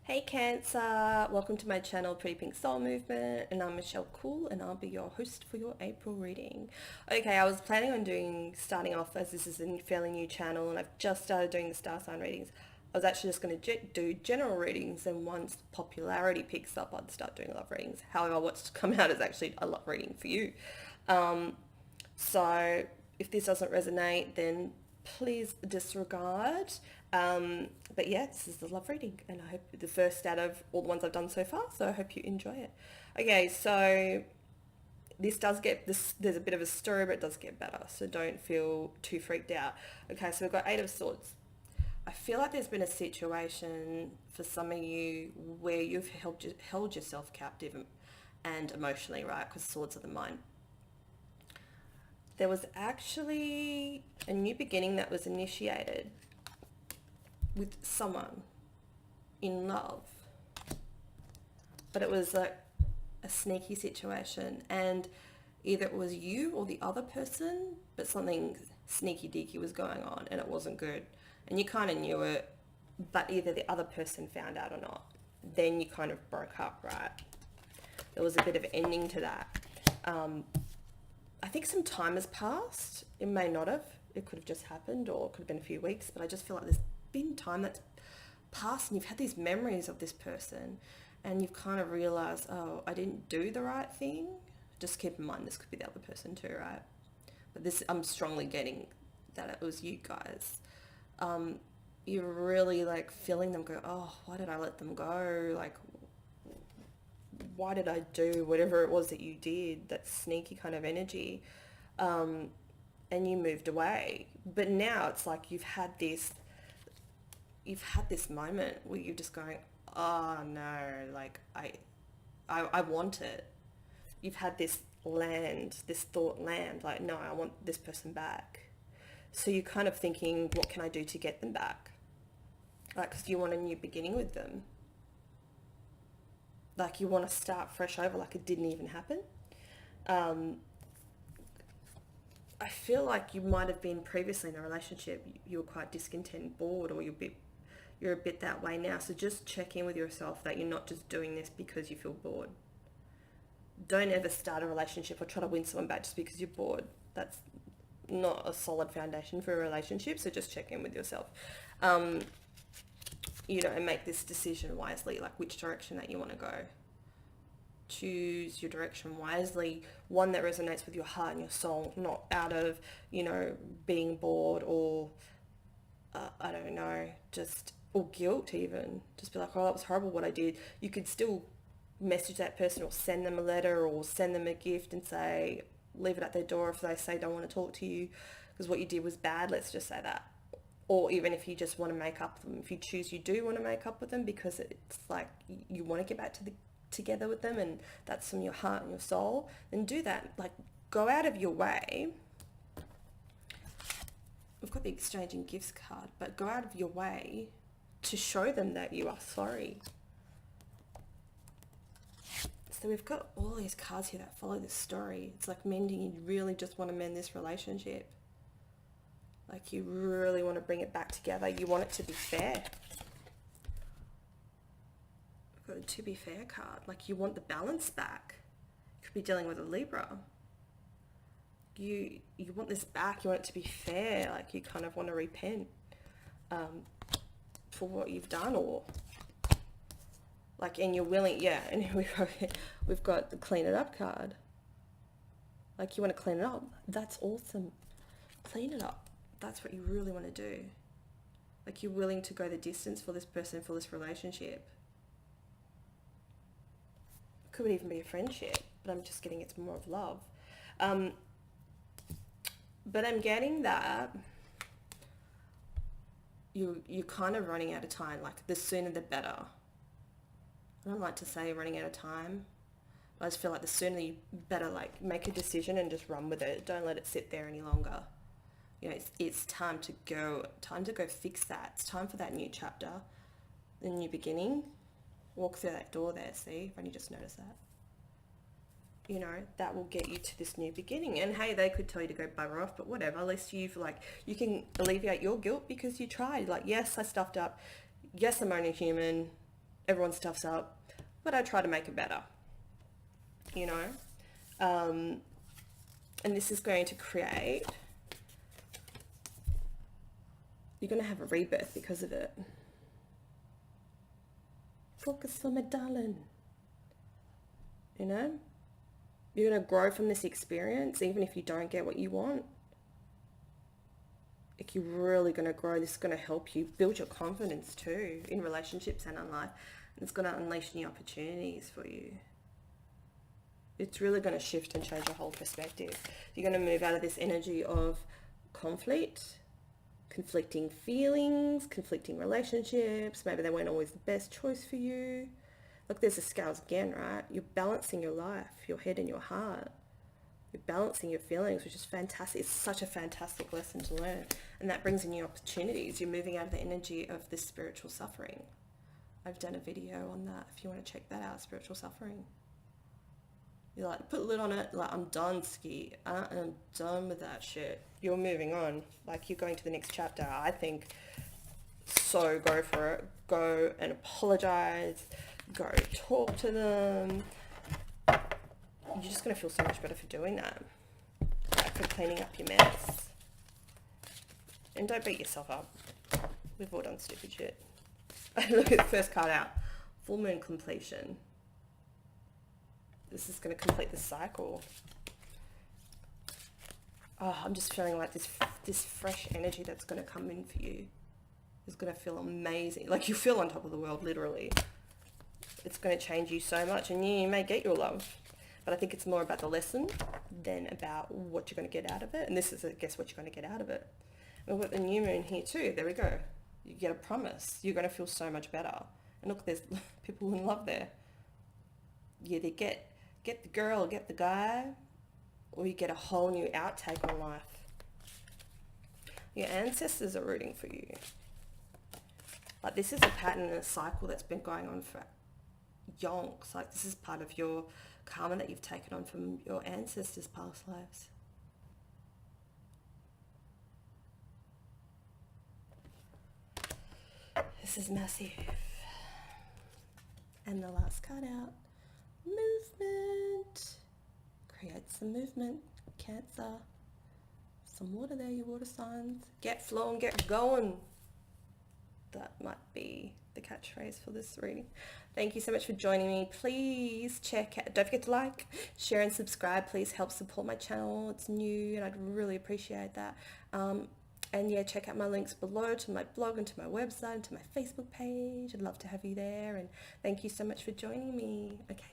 Hey Cancer, welcome to my channel Pretty Pink Soul Movement, and I'm Michelle Cool and I'll be your host for your April reading. Okay, I was planning on starting off, as this is a fairly new channel and I've just started doing the star sign readings. I was actually just going to do general readings, and once popularity picks up I'd start doing love readings. However, what's come out is actually a love reading for you. Um, so if this doesn't resonate, then please disregard. But yeah, this is the love reading, and I hope the first out of all the ones I've done so far. So I hope you enjoy it. Okay, so this does get this. There's a bit of a story, but it does get better. So don't feel too freaked out. Okay, so we've got Eight of Swords. I feel like there's been a situation for some of you where you've held yourself captive and emotionally, right? Because swords are the mind. There was actually a new beginning that was initiated with someone in love, but it was like a sneaky situation, and either it was you or the other person, but something sneaky deaky was going on and it wasn't good, and you kind of knew it, but either the other person found out or not. Then you kind of broke up, right? There was a bit of an ending to that. I think some time has passed. It may not have. It could have just happened, or it could have been a few weeks, but I just feel like there's been time that's passed and you've had these memories of this person and you've kind of realized, oh, I didn't do the right thing. Just keep in mind this could be the other person too, right? But this, I'm strongly getting that it was you guys. You're really like feeling them go, oh, why did I let them go? Like, why did I do whatever it was that you did, that sneaky kind of energy, and you moved away. But now it's like you've had this moment where you're just going, oh no, like I want it. You've had this thought land, like, no, I want this person back. So you're kind of thinking, what can I do to get them back? Like, 'cause you want a new beginning with them. Like, you want to start fresh over, like it didn't even happen. Um, I feel like you might have been previously in a relationship, you were quite discontent, bored, or you're a bit that way now. So just check in with yourself that you're not just doing this because you feel bored. Don't ever start a relationship or try to win someone back just because you're bored. That's not a solid foundation for a relationship. So just check in with yourself. And make this decision wisely, like which direction that you want to go. Choose your direction wisely, one that resonates with your heart and your soul, not out of, being bored or, I don't know, or guilt even. Just be like, oh, that was horrible what I did. You could still message that person or send them a letter or send them a gift and say, leave it at their door if they say don't want to talk to you because what you did was bad, let's just say that. Or even if you just want to make up with them, if you choose you do want to make up with them because it's like you want to get back together with them and that's from your heart and your soul, then do that. Like, go out of your way. We've got the exchanging gifts card, but go out of your way to show them that you are sorry. So we've got all these cards here that follow this story. It's like mending. You really just want to mend this relationship. Like, you really want to bring it back together. You want it to be fair. We've got a to be fair card. Like, you want the balance back. You could be dealing with a Libra. You want this back. You want it to be fair. Like, you kind of want to repent for what you've done, or like, and you're willing. Yeah, and we've got the clean it up card. Like, you want to clean it up. That's awesome. Clean it up. That's what you really want to do. Like, you're willing to go the distance for this person, for this relationship. It could even be a friendship, but I'm just getting it's more of love. But I'm getting that you're kind of running out of time. Like, the sooner the better. I don't like to say running out of time. I just feel like the sooner you better, like, make a decision and just run with it. Don't let it sit there any longer. It's time to go fix that. It's time for that new chapter, the new beginning. Walk through that door there, see? I've only just noticed that. That will get you to this new beginning. And hey, they could tell you to go bugger off, but whatever. At least you can alleviate your guilt because you tried. Like, yes, I stuffed up. Yes, I'm only human. everyone stuffs up, but I try to make it better, you know. And this is going to create, you're going to have a rebirth because of it. Focus on my darling. You know, you're going to grow from this experience, even if you don't get what you want. Like, you're really going to grow. This is going to help you build your confidence too in relationships and in life. And it's going to unleash new opportunities for you. It's really going to shift and change your whole perspective. You're going to move out of this energy of conflict, conflicting feelings, conflicting relationships. Maybe they weren't always the best choice for you. Look, there's the scales again, right? You're balancing your life, your head and your heart. You're balancing your feelings, which is fantastic. It's such a fantastic lesson to learn. And that brings in new opportunities. You're moving out of the energy of this spiritual suffering. I've done a video on that if you want to check that out, spiritual suffering. You're like, put a lid on it, like, I'm done, ski. I'm done with that shit. You're moving on. Like, you're going to the next chapter, I think. So go for it. Go and apologize. Go talk to them. You're just going to feel so much better for doing that. Like, for cleaning up your mess. And don't beat yourself up. We've all done stupid shit. Look at the first card out. Full moon completion. This is going to complete the cycle. Oh, I'm just feeling like this fresh energy that's going to come in for you is going to feel amazing. Like, you feel on top of the world, literally. It's going to change you so much, and you may get your love. But I think it's more about the lesson than about what you're going to get out of it. And this is, I guess, what you're going to get out of it. We've got the new moon here too. There we go. You get a promise. You're going to feel so much better. And look, there's people in love there. You either get the girl, get the guy, or you get a whole new outtake on life. Your ancestors are rooting for you. Like, this is a pattern and a cycle that's been going on for yonks. Like, this is part of your karma that you've taken on from your ancestors' past lives. This is massive. And the last card out. Movement. Create some movement. Cancer. Some water there, you water signs. Get flowing, get going. That might be the catchphrase for this reading. Thank you so much for joining me. Please check out, don't forget to like, share and subscribe. Please help support my channel. It's new and I'd really appreciate that. And yeah, check out my links below to my blog and to my website and to my Facebook page. I'd love to have you there. And thank you so much for joining me. Okay.